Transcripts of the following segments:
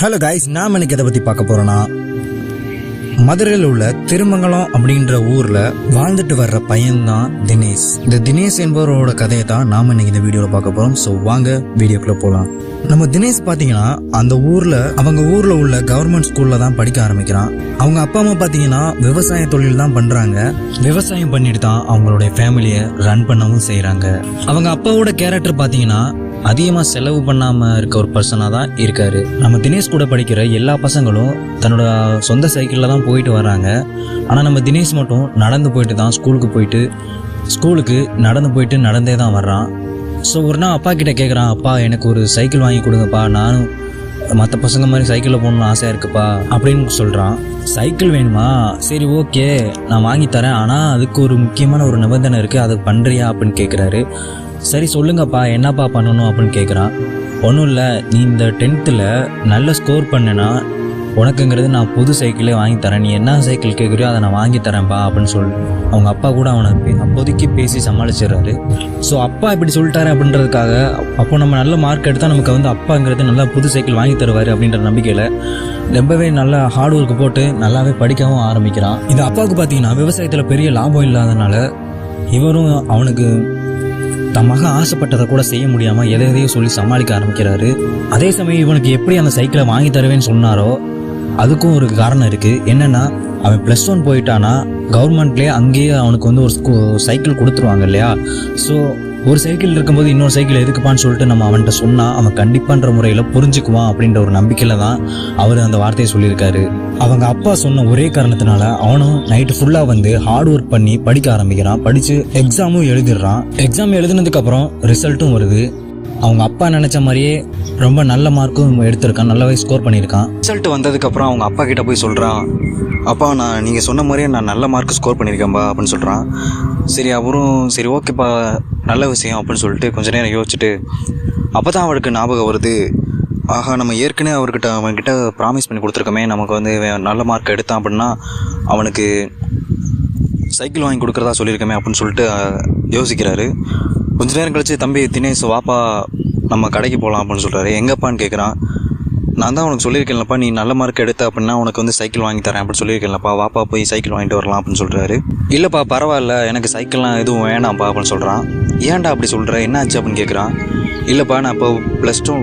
Hello guys, நாம் இன்னைக்கு எதை பற்றி பார்க்க போகிறோன்னா, மதுரையில் உள்ள திருமங்கலம் அப்படின்ற ஊரில் வாழ்ந்துட்டு வர்ற பையன்தான் தினேஷ். இந்த தினேஷ் என்பவரோட கதையை தான் நாம் இன்னைக்கு இந்த வீடியோவில் பார்க்க போகிறோம். ஸோ வாங்க வீடியோக்குள்ளே போகலாம். நம்ம தினேஷ் பார்த்தீங்கன்னா அந்த அவங்க ஊரில் உள்ள கவர்மெண்ட் ஸ்கூலில் தான் படிக்க ஆரம்பிக்கிறான். அவங்க அப்பா அம்மா பார்த்தீங்கன்னா விவசாய தொழில் தான் பண்ணுறாங்க. விவசாயம் பண்ணிட்டு தான் அவங்களுடைய ஃபேமிலியை ரன் பண்ணவும் செய்கிறாங்க. அவங்க அப்பாவோட கேரக்டர் பார்த்தீங்கன்னா அதிகமாக செலவு பண்ணாமல் இருக்க ஒரு பர்சனாக தான் இருக்காரு. நம்ம தினேஷ் கூட படிக்கிற எல்லா பசங்களும் தன்னோட சொந்த சைக்கிளில் தான் போயிட்டு வராங்க. ஆனால் நம்ம தினேஷ் மட்டும் நடந்து போயிட்டு தான் ஸ்கூலுக்கு நடந்து போயிட்டு நடந்தே தான் வர்றான். ஸோ ஒரு நாள் அப்பா கிட்ட கேட்குறான், அப்பா எனக்கு ஒரு சைக்கிள் வாங்கி கொடுங்கப்பா, நானும் மற்ற பசங்க மாதிரி சைக்கிளில் போகணும்னு ஆசையாக இருக்குப்பா அப்படின்னு சொல்கிறான். சைக்கிள் வேணுமா, சரி ஓகே நான் வாங்கி தரேன், ஆனால் அதுக்கு ஒரு முக்கியமான ஒரு நிபந்தனை இருக்குது, அது பண்ணுறியா அப்படின்னு கேட்குறாரு. சரி சொல்லுங்கப்பா என்னப்பா பண்ணணும் அப்படின்னு கேட்குறான். ஒன்றும் இல்லை, நீ இந்த 10th நல்ல ஸ்கோர் பண்ணேன்னா உனக்குங்கிறது நான் புது சைக்கிளே வாங்கி தரேன், நீ என்ன சைக்கிள் கேட்குறியோ அதை நான் வாங்கி தரேன்ப்பா அப்படின்னு சொல்லி அவங்க அப்பா கூட அவனை அப்போதைக்கு பேசி சமாளிச்சிடுறாரு. ஸோ அப்பா இப்படி சொல்லிட்டாரு அப்படின்றதுக்காக அப்போ நம்ம நல்ல மார்க் எடுத்தால் நமக்கு அப்பாங்கிறது நல்லா புது சைக்கிள் வாங்கி தருவார் அப்படின்ற நம்பிக்கையில் ரொம்பவே நல்லா ஹார்ட் ஒர்க் போட்டு நல்லாவே படிக்கவும் ஆரம்பிக்கிறான். இது அப்பாவுக்கு பார்த்தீங்கன்னா விவசாயத்தில் பெரிய லாபம் இல்லாதனால இவரும் அவனுக்கு தன் மகன் ஆசைப்பட்டதை கூட செய்ய முடியாமல் எதையோ சொல்லி சமாளிக்க ஆரம்பிக்கிறாரு. அதே சமயம் இவனுக்கு எப்படி அந்த சைக்கிளை வாங்கி தருவேன்னு சொன்னாரோ அதுக்கும் ஒரு காரணம் இருக்குது. என்னென்னா அவன் +1 போயிட்டானா கவர்மெண்ட்லேயே அங்கேயே அவனுக்கு ஒரு சைக்கிள் கொடுத்துருவாங்க இல்லையா. ஸோ ஒரு சைக்கிள் இருக்கும்போது இன்னொரு சைக்கிள் எதுக்குப்பான்னு சொல்லிட்டு நம்ம அவன்கிட்ட சொன்னால் அவன் கண்டிப்பான்ற முறையில் புரிஞ்சுக்குவான் அப்படின்ற ஒரு நம்பிக்கையில் தான் அவர் அந்த வார்த்தையை சொல்லியிருக்காரு. அவங்க அப்பா சொன்ன ஒரே காரணத்தினால அவனும் நைட்டு ஃபுல்லாக ஹார்ட் ஒர்க் பண்ணி படிக்க ஆரம்பிக்கிறான். படித்து எக்ஸாமும் எழுதிடுறான். எக்ஸாம் எழுதுனதுக்கப்புறம் ரிசல்ட்டும் வருது. அவங்க அப்பா நினச்ச மாதிரியே ரொம்ப நல்ல மார்க்கும் எடுத்திருக்கான், நல்லாவே ஸ்கோர் பண்ணியிருக்கான். ரிசல்ட் வந்ததுக்கப்புறம் அவங்க அப்பா கிட்ட போய் சொல்கிறான், அப்பா நீங்கள் சொன்ன மாதிரியே நான் நல்ல மார்க் ஸ்கோர் பண்ணியிருக்கேன்ப்பா அப்படின்னு சொல்கிறான். சரி அவரும் சரி ஓகேப்பா நல்ல விஷயம் அப்படின்னு சொல்லிட்டு கொஞ்சம் நேரம் யோசிச்சுட்டு அப்போ தான் அவளுக்கு ஞாபகம் வருது, ஆஹா நம்ம ஏற்கனவே அவன்கிட்ட ப்ராமிஸ் பண்ணி கொடுத்துருக்கோமே, நமக்கு நல்ல மார்க் எடுத்தான் அப்படின்னா அவனுக்கு சைக்கிள் வாங்கி கொடுக்குறதா சொல்லியிருக்கோமே அப்படின்னு சொல்லிட்டு யோசிக்கிறாரு. கொஞ்ச நேரம் கழிச்சு தம்பி தினேஷ் வாப்பா நம்ம கடைக்கு போகலாம் அப்படின்னு சொல்கிறாரு. எங்கப்பான்னு கேட்குறான். நான் தான் உனக்கு சொல்லியிருக்கேன்லப்பா, நீ நல்ல மார்க் எடுத்த அப்படின்னா உனக்கு சைக்கிள் வாங்கி தரேன் அப்படின்னு சொல்லியிருக்கேன்லப்பா, வாப்பா போய் சைக்கிள் வாங்கிட்டு வரலாம் அப்படின்னு சொல்கிறாரு. இல்லைப்பா பரவாயில்ல எனக்கு சைக்கிள்லாம் எதுவும் வேணாம்ப்பா அப்படின்னு சொல்கிறான். ஏன்டா அப்படி சொல்கிற, என்ன ஆச்சு அப்படின்னு கேட்குறான். இல்லைப்பா நான் இப்போ +2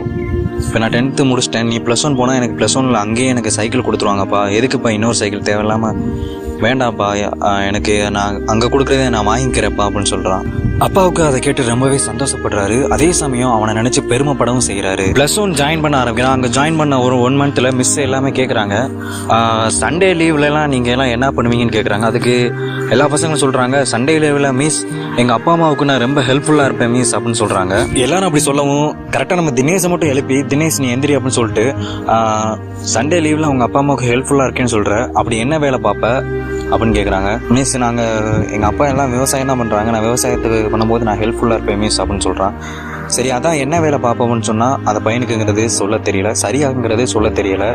இப்போ நான் 10th முடிச்சிட்டேன், நீ +1 போனால் எனக்கு +1 அங்கேயே எனக்கு சைக்கிள் கொடுத்துருவாங்கப்பா, எதுக்குப்பா இன்னொரு சைக்கிள் தேவையில்லாமல், வேண்டாம்ப்பா எனக்கு நான் அங்கே கொடுக்குறதே நான் வாங்கிக்கிறேன்ப்பா அப்படின்னு சொல்கிறான். அப்பாவுக்கு அதை கேட்டு ரொம்பவே சந்தோஷப்படுறாரு. அதே சமயம் அவனை நினச்சி பெருமைப்படவும் செய்கிறாரு. +1 ஜாயின் பண்ண ஆரம்பிக்கிறான். அங்கே ஜாயின் பண்ண ஒரு 1 month மிஸ் எல்லாமே கேட்குறாங்க, சண்டே லீவ்லலாம் நீங்கள் எல்லாம் என்ன பண்ணுவீங்கன்னு கேட்குறாங்க. அதுக்கு எல்லா பசங்களும் சொல்கிறாங்க, சண்டே லீவில் மிஸ் எங்கள் அப்பா அம்மாவுக்கு நான் ரொம்ப ஹெல்ப்ஃபுல்லாக இருப்பேன் மிஸ் அப்படின்னு சொல்கிறாங்க. எல்லாரும் அப்படி சொல்லவும் கரெக்டாக நம்ம தினேஷை மட்டும் எழுப்பி, தினேஷ் நீ எந்திரி அப்படின்னு சொல்லிட்டு, சண்டே லீவில் அவங்க அப்பா அம்மாவுக்கு ஹெல்ப்ஃபுல்லாக இருக்கேன்னு சொல்கிற, அப்படி என்ன வேலை பார்ப்ப அப்படின்னு கேட்குறாங்க. மிஸ் எங்கள் அப்பா எல்லாம் விவசாயம் தான் பண்ணுறாங்க, நான் விவசாயத்துக்கு பண்ணும்போது நான் ஹெல்ப்ஃபுல்லாக இருப்பேன் மிஸ் அப்படின்னு சொல்கிறான். சரி அதான் என்ன வேலை பார்ப்போம்னு சொன்னால் அந்த பையனுக்குங்கிறது சொல்ல தெரியல, சரியாகுங்கிறது சொல்ல தெரியலை,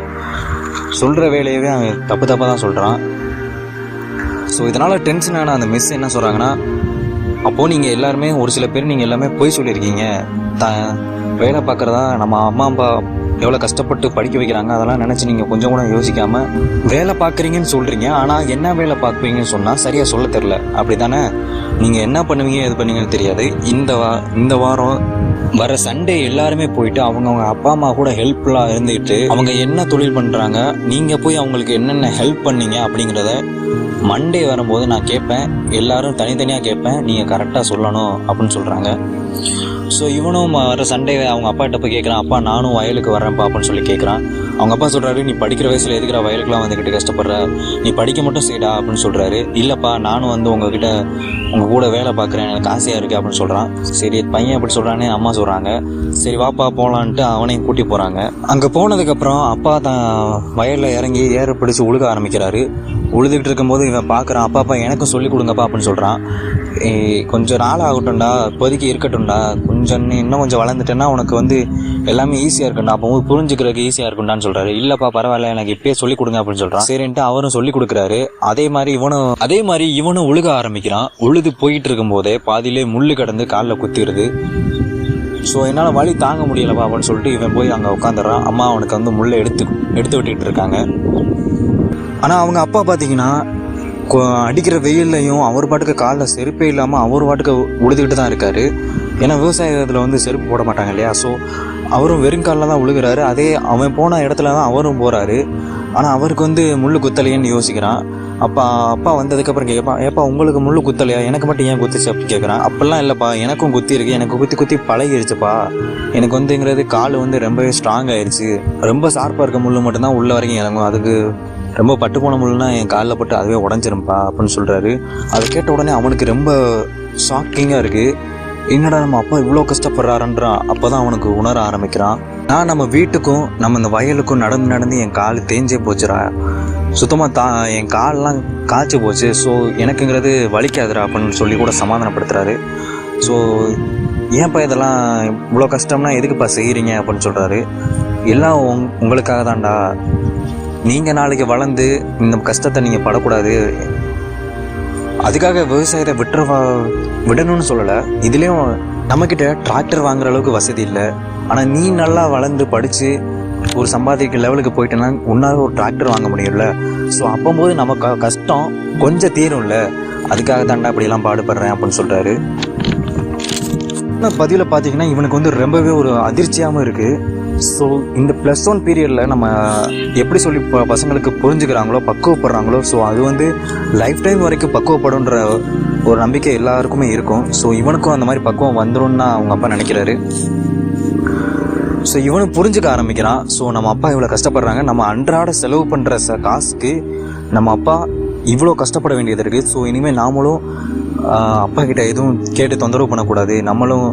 சொல்கிற வேலையவே அவன் தப்பாக தான் சொல்கிறான். ஸோ இதனால் டென்ஷனான அந்த மிஸ் என்ன சொல்கிறாங்கன்னா, அப்போது நீங்கள் எல்லாருமே ஒரு சில பேர் நீங்கள் எல்லாமே பொய் சொல்லியிருக்கீங்க, வேலை பார்க்குறதா நம்ம அம்மா அப்பா எவ்வளோ கஷ்டப்பட்டு படிக்க வைக்கிறாங்க, அதெல்லாம் நினச்சி நீங்கள் கொஞ்சம் கூட யோசிக்காமல் வேலை பார்க்குறீங்கன்னு சொல்கிறீங்க, ஆனால் என்ன வேலை பார்க்குறீங்கன்னு சொன்னால் சரியாக சொல்ல தெரில, அப்படி தானே, நீங்கள் என்ன பண்ணுவீங்க எது பண்ணுவீங்கன்னு தெரியாது. இந்த வாரம் வர சண்டே எல்லாருமே போயிட்டு அவங்கவுங்க அப்பா அம்மா கூட ஹெல்ப்ஃபுல்லாக இருந்துக்கிட்டு அவங்க என்ன தொழில் பண்ணுறாங்க, நீங்கள் போய் அவங்களுக்கு என்னென்ன ஹெல்ப் பண்ணீங்க அப்படிங்கிறத மண்டே வரும்போது நான் கேட்பேன், எல்லாரும் தனித்தனியாக கேட்பேன், நீங்கள் கரெக்டாக சொல்லணும் அப்படின்னு சொல்கிறாங்க. ஸோ இவனும் வர சண்டே அவங்க அப்பாட்ட போய் கேட்குறான், அப்பா நானும் வயலுக்கு வரேன்ப்பா அப்படின்னு சொல்லி கேட்குறான். அவங்க அப்பா சொல்கிறாரு, நீ படிக்கிற வயசில் எதுக்குற வயலுக்குலாம் வந்துக்கிட்டு கஷ்டப்படுற, நீ படிக்க மட்டும் செய்டா அப்படின்னு சொல்கிறாரு. இல்லைப்பா நானும் உங்கள் கூட வேலை பார்க்குறேன், எனக்கு ஆசையாக இருக்குது அப்படின்னு சொல்கிறான். சரி பையன் அப்படி சொல்கிறானே அம்மா சொல்கிறாங்க, சரி வாப்பா போகலான்ட்டு அவனையும் கூட்டி போகிறாங்க. அங்கே போனதுக்கப்புறம் அப்பா தான் வயலில் இறங்கி ஏற பிடிச்சி உழுக ஆரம்பிக்கிறாரு. உழுதுகிட்டு இருக்கும்போது இவன் பார்க்குறான், அப்பா எனக்கும் சொல்லிக் கொடுங்கப்பா அப்படின்னு சொல்கிறான். கொஞ்சம் நாள் ஆகட்டும்டா, இப்போதைக்கு இருக்கட்டும்டா, இன்னும் கொஞ்சம் வளர்ந்துட்டேன்னா உனக்கு எல்லாமே ஈஸியாக இருக்கும்டா, அப்போ புரிஞ்சுக்கிறதுக்கு ஈஸியாக இருக்கும்டான்னு சொல்கிறாரு. இல்லைப்பா பரவாயில்ல எனக்கு இப்பயே சொல்லிக் கொடுங்க அப்படின்னு சொல்கிறான். சரின்ட்டு அவரும் சொல்லிக் கொடுக்குறாரு. அதே மாதிரி இவனும் உழுக ஆரம்பிக்கிறான். உழுது போயிட்டு இருக்கும்போதே பாதியிலே முள்ளு கடந்து காலில் குத்திடுது. ஸோ என்னால் வலி தாங்க முடியலப்பா அப்படின்னு சொல்லிட்டு இவன் போய் அங்கே உட்காந்துடுறான். அம்மா அவனுக்கு வந்து முள்ளை எடுத்து விட்டுக்கிட்டு இருக்காங்க. ஆனால் அவங்க அப்பா பார்த்தீங்கன்னா அடிக்கிற வெயில்லையும் அவர் பாட்டுக்கு காலில் செருப்பே இல்லாமல் அவர் பாட்டுக்கு உழுதுகிட்டு தான் இருக்கார். ஏன்னா விவசாயத்தில் வந்து செருப்பு போட மாட்டாங்க இல்லையா. ஸோ அவரும் வெறுங்காலில் தான் உழுகிறாரு. அதே அவன் போன இடத்துல தான் அவரும் போகிறாரு. ஆனால் அவருக்கு வந்து முள் குத்தலையேன்னு யோசிக்கிறான். அப்பா வந்ததுக்கப்புறம் கேட்பான், ஏப்பா உங்களுக்கு முள் குத்தலையா, எனக்கு மட்டும் ஏன் குத்துச்சு அப்படின்னு கேட்குறான். அப்பெல்லாம் இல்லைப்பா, எனக்கும் குத்தி இருக்கு, எனக்கு குத்தி பழகிடுச்சுப்பா. எனக்கு வந்துங்கிறது கால் வந்து ரொம்பவே ஸ்ட்ராங் ஆயிடுச்சு. ரொம்ப ஷார்ப்பாக இருக்க முள் மட்டும்தான் உள்ள வரைக்கும் இறங்கும். அதுக்கு ரொம்ப பட்டு போன முள்னா என் காலில் பட்டு அதுவே உடஞ்சிரும்பா அப்படின்னு சொல்கிறாரு. அதை கேட்ட உடனே அவனுக்கு ரொம்ப ஷாக்கிங்காக இருக்குது. என்னடா நம்ம அப்பா இவ்வளோ கஷ்டப்படுறாருன்றான். அப்போ தான் அவனுக்கு உணர ஆரம்பிக்கிறான். நான் நம்ம வீட்டுக்கும் நம்ம இந்த வயலுக்கும் நடந்து என் கால் தேஞ்சே போச்சுடா, சுத்தமாக என் காலெலாம் காய்ச்சி போச்சு. ஸோ எனக்குங்கிறது வலிக்காதுடா அப்படின்னு சொல்லி கூட சமாதானப்படுத்துகிறாரு. ஸோ ஏன்ப்பா இதெல்லாம் இவ்வளோ கஷ்டம்னா எதுக்குப்பா செய்கிறீங்க அப்படின்னு சொல்கிறாரு. எல்லாம் உங்களுக்காக தான்டா, நீங்கள் நாளைக்கு வளர்ந்து இந்த கஷ்டத்தை நீங்கள் படக்கூடாது, அதுக்காக விவசாயத்தை விடணும்னு சொல்லலை. இதுலேயும் நம்மக்கிட்ட டிராக்டர் வாங்குற அளவுக்கு வசதி இல்லை. ஆனால் நீ நல்லா வளர்ந்து படித்து ஒரு சம்பாதிக்கிற லெவலுக்கு போயிட்டேன்னா உன்னால் ஒரு டிராக்டர் வாங்க முடியும்ல. ஸோ அப்போது நமக்கு கஷ்டம் கொஞ்சம் தீரும்ல, அதுக்காக தாண்டா அப்படியெல்லாம் பாடுபடுறேன் அப்படின்னு சொல்கிறாரு. பதிவில் பார்த்தீங்கன்னா இவனுக்கு வந்து ரொம்பவே ஒரு அதிர்ச்சியாகவும் இருக்குது. ஸோ இந்த +1 பீரியடில் நம்ம எப்படி சொல்லி பசங்களுக்கு புரிஞ்சுக்கிறாங்களோ பக்குவப்படுறாங்களோ, ஸோ அது வந்து லைஃப் டைம் வரைக்கும் பக்குவப்படுன்ற ஒரு நம்பிக்கை எல்லாருக்குமே இருக்கும். ஸோ இவனுக்கும் அந்த மாதிரி பக்குவம் வந்துடும்னா அவங்க அப்பா நினைக்கிறாரு. ஸோ இவனும் புரிஞ்சுக்க ஆரம்பிக்கிறான். ஸோ நம்ம அப்பா இவ்வளோ கஷ்டப்படுறாங்க, நம்ம அன்றாட செலவு பண்ணுற காசுக்கு நம்ம அப்பா இவ்வளோ கஷ்டப்பட வேண்டியது இருக்குது. ஸோ இனிமேல் நாமளும் அப்பா கிட்ட எதுவும் கேட்டு தொந்தரவு பண்ணக்கூடாது, நம்மளும்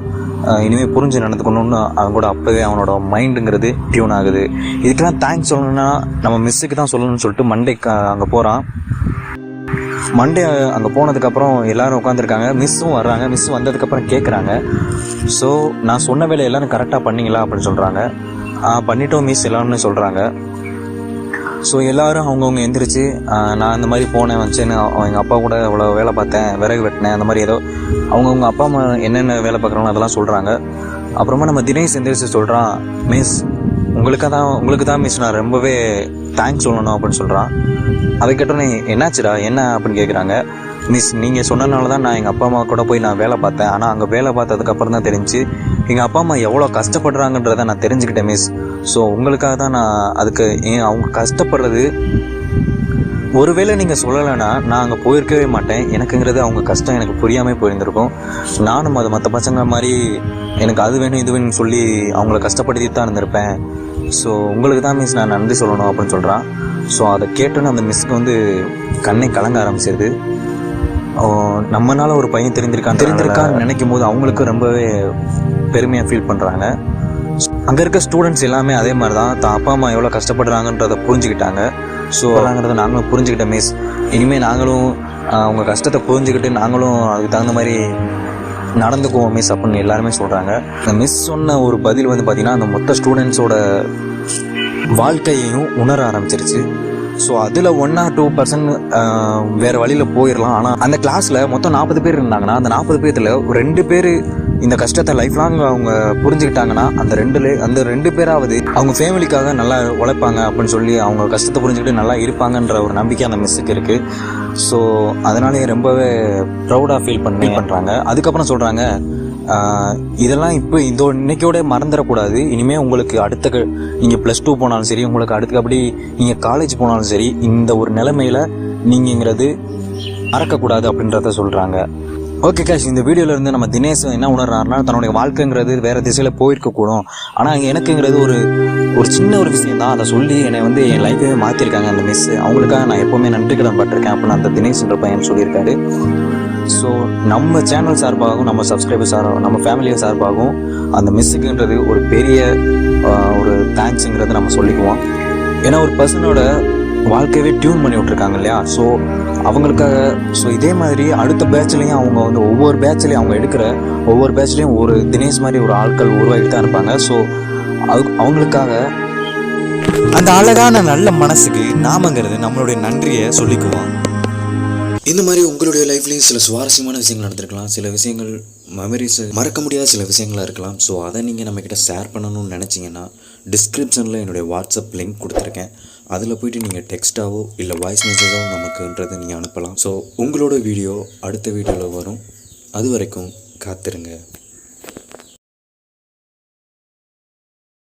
இனிமேல் புரிஞ்சு நடந்துக்கணும்னு அவன் கூட அப்போவே அவனோட மைண்டுங்கிறது டியூன் ஆகுது. இதுக்கெல்லாம் தேங்க்ஸ் சொல்லணும்னா நம்ம மிஸ்ஸுக்கு தான் சொல்லணும்னு சொல்லிட்டு மண்டே அங்கே போகிறான். மண்டே அங்கே போனதுக்கப்புறம் எல்லோரும் உட்காந்துருக்காங்க. மிஸ்ஸும் வர்றாங்க. மிஸ் வந்ததுக்கப்புறம் கேட்குறாங்க, ஸோ நான் சொன்ன வேலை எல்லோரும் கரெக்டாக பண்ணிங்களா அப்படின்னு சொல்கிறாங்க. பண்ணிட்டோம் மிஸ் எல்லாருமே சொல்கிறாங்க. ஸோ எல்லோரும் அவங்கவுங்க எந்திரிச்சு நான் இந்த மாதிரி போனேன் வச்சேன்னு எங்கள் அப்பா கூட அவ்வளோ வேலை பார்த்தேன், விறகு வெட்டினேன், அந்த மாதிரி ஏதோ அவங்கவுங்க அப்பா அம்மா என்னென்ன வேலை பார்க்குறாங்களோ அதெல்லாம் சொல்கிறாங்க. அப்புறமா நம்ம தினேஷ் எந்திரிச்சு சொல்கிறான், மிஸ் உங்களுக்கு தான் மிஸ் நான் ரொம்பவே தேங்க்ஸ் சொல்லணும் அப்படின்னு சொல்கிறான். அதை கேட்டோன்னே என்னாச்சுடா என்ன அப்படின்னு கேட்குறாங்க. மிஸ் நீங்கள் சொன்னதுனால தான் நான் எங்கள் அப்பா அம்மா கூட போய் நான் வேலை பார்த்தேன். ஆனால் அங்கே வேலை பார்த்ததுக்கப்புறம் தான் தெரிஞ்சு எங்கள் அப்பா அம்மா எவ்வளோ கஷ்டப்படுறாங்கன்றதை நான் தெரிஞ்சுக்கிட்டேன் மிஸ். ஸோ உங்களுக்காக தான் நான் அதுக்கு அவங்க கஷ்டப்படுறது ஒருவேளை நீங்கள் சொல்லலைன்னா நான் அங்கே போயிருக்கவே மாட்டேன். எனக்குங்கிறது அவங்க கஷ்டம் எனக்கு புரியாமல் போயிருந்திருக்கும். நானும் அது மற்ற பசங்க மாதிரி எனக்கு அது வேணும் இது வேணும்னு சொல்லி அவங்கள கஷ்டப்படுத்தி தான் இருந்திருப்பேன். ஸோ உங்களுக்கு தான் மிஸ் நான் நன்றி சொல்லணும் அப்படின்னு சொல்கிறான். ஸோ அதை கேட்டோன்னு அந்த மிஸ்க்கு வந்து கண்ணை கலங்க ஆரம்பிச்சிருது. நம்மளால ஒரு பையன் தெரிஞ்சிருக்கான்னு நினைக்கும் போது அவங்களுக்கு ரொம்பவே பெருமையாக ஃபீல் பண்ணுறாங்க. அங்கே இருக்க ஸ்டூடெண்ட்ஸ் எல்லாமே அதே மாதிரி தான் அப்பா அம்மா எவ்வளோ கஷ்டப்படுறாங்கன்றதை புரிஞ்சுக்கிட்டாங்க. ஸோ அதாங்கிறத நாங்களும் புரிஞ்சுக்கிட்டேன் மிஸ். இனிமேல் நாங்களும் அவங்க கஷ்டத்தை புரிஞ்சுக்கிட்டு நாங்களும் அதுக்கு தகுந்த மாதிரி நடந்துக்குவோம் மிஸ் அப்படின்னு எல்லாருமே சொல்கிறாங்க. இந்த மிஸ் சொன்ன ஒரு பதில் வந்து பார்த்திங்கன்னா அந்த மொத்த ஸ்டூடெண்ட்ஸோட வாழ்க்கையையும் உணர ஆரம்பிச்சிருச்சு. ஸோ அதில் 1 or 2% வேறு வழியில் போயிடலாம். ஆனால் அந்த கிளாஸில் மொத்தம் 40 பேர் இருந்தாங்கன்னா அந்த 40 பேர்த்தில் 2 பேர் இந்த கஷ்டத்தை லைஃப் லாங் அவங்க புரிஞ்சுக்கிட்டாங்கன்னா அந்த 2 பேராவது அவங்க ஃபேமிலிக்காக நல்லா உழைப்பாங்க அப்படின்னு சொல்லி அவங்க கஷ்டத்தை புரிஞ்சுக்கிட்டு நல்லா இருப்பாங்கன்ற ஒரு நம்பிக்கை அந்த மிஸ்ஸுக்கு இருக்குது. ஸோ அதனாலே ரொம்பவே ப்ரௌடாக ஃபீல் பண்ணுறாங்க. அதுக்கப்புறம் சொல்கிறாங்க, இதெல்லாம் இப்போ இன்னைக்கோட மறந்துடக்கூடாது. இனிமேல் உங்களுக்கு அடுத்த நீங்கள் +2 போனாலும் சரி, உங்களுக்கு அடுத்தபடி நீங்கள் காலேஜ் போனாலும் சரி, இந்த ஒரு நிலைமையில் நீங்கிறது மறக்கக்கூடாது அப்படின்றத சொல்கிறாங்க. ஓகே கேஷ், இந்த வீடியோவில் இருந்து நம்ம தினேஷ் என்ன உணர்றாருன்னா தன்னுடைய வாழ்க்கைங்கிறது வேறு திசையில் போயிருக்கக்கூடும். ஆனால் எனக்குங்கிறது ஒரு சின்ன ஒரு விஷயம் தான். அதை சொல்லி என்னை வந்து என் லைஃபே மாற்றிருக்காங்க அந்த மிஸ். அவங்களுக்காக நான் எப்போவுமே நன்றி கடன் பட்டிருக்கேன் அப்படின்னு அந்த தினேஷ்ன்ற பையன் சொல்லியிருக்காரு. ஸோ நம்ம சேனல் சார்பாகவும் நம்ம சப்ஸ்கிரைபர் நம்ம ஃபேமிலியை சார்பாகவும் அந்த மிஸ்ஸுக்குன்றது ஒரு பெரிய ஒரு தேங்க்ஸுங்கிறத நம்ம சொல்லிக்குவோம். ஏன்னா ஒரு பர்சனோட வாழ்க்கையவே டியூன் பண்ணி விட்ருக்காங்க இல்லையா. ஸோ அவங்களுக்காக இதே மாதிரி அடுத்த பேட்ச்லேயும் அவங்க வந்து ஒவ்வொரு பேட்ச்லேயும் அவங்க எடுக்கிற ஒவ்வொரு பேட்ச்லேயும் ஒரு தினேஷ் மாதிரி ஒரு ஆட்கள் உருவாகிட்டு தான் இருப்பாங்க. ஸோ அவங்களுக்காக அந்த அழகான நல்ல மனசுக்கு நாமங்கிறது நம்மளுடைய நன்றியை சொல்லிக்குவோம். இந்த மாதிரி உங்களுடைய லைஃப்லேயும் சில சுவாரஸ்யமான விஷயங்கள் நடந்திருக்கலாம், சில விஷயங்கள் மெமரிஸ் மறக்க முடியாத சில விஷயங்களாக இருக்கலாம். ஸோ அதை நீங்கள் நம்மக்கிட்ட ஷேர் பண்ணணும்னு நினச்சிங்கன்னா டிஸ்கிரிப்ஷனில் என்னுடைய வாட்ஸ்அப் லிங்க் கொடுத்துருக்கேன். அதில் போய்ட்டு நீங்கள் டெக்ஸ்ட்டாவோ இல்லை வாய்ஸ் மெசேஜாவோ நமக்குன்றதை நீங்கள் அனுப்பலாம். ஸோ உங்களோட வீடியோ அடுத்த வீடியோவில் வரும். அது வரைக்கும் காத்திருங்க.